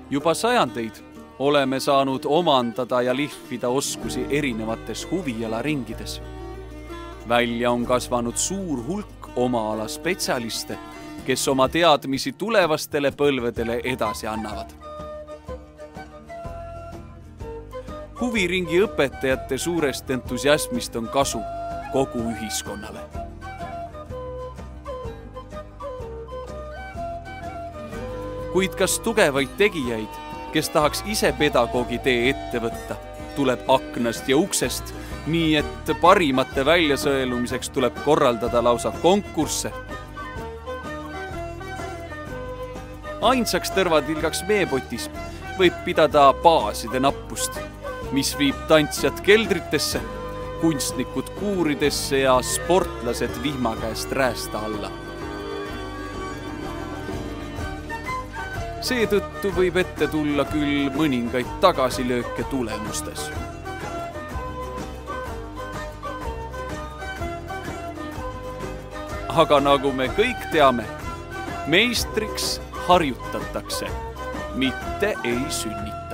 Juba sajandeid oleme saanud omandada ja lihvida oskusi erinevates huvialaringides. Välja on kasvanud suur hulk oma ala spetsialiste, kes oma teadmisi tulevastele põlvedele edasi annavad. Huviringi õpetajate suurest entusiasmist on kasu kogu ühiskonnale. Kuid kas tugevaid tegijaid, kes tahaks ise pedagoogi tee ette võtta, tuleb aknast ja uksest, nii et parimate väljasõelumiseks tuleb korraldada lausa konkursse? Ainsaks tõrvatilgaks meepotis võib pidada baaside nappust, mis viib tantsjad keldritesse, kunstnikud kuuridesse ja sportlased vihma käest räästa alla. Seetõttu võib ette tulla küll mõningaid tagasilööke tulemustes. Aga nagu me kõik teame, meistriks harjutatakse, mitte ei sünnita.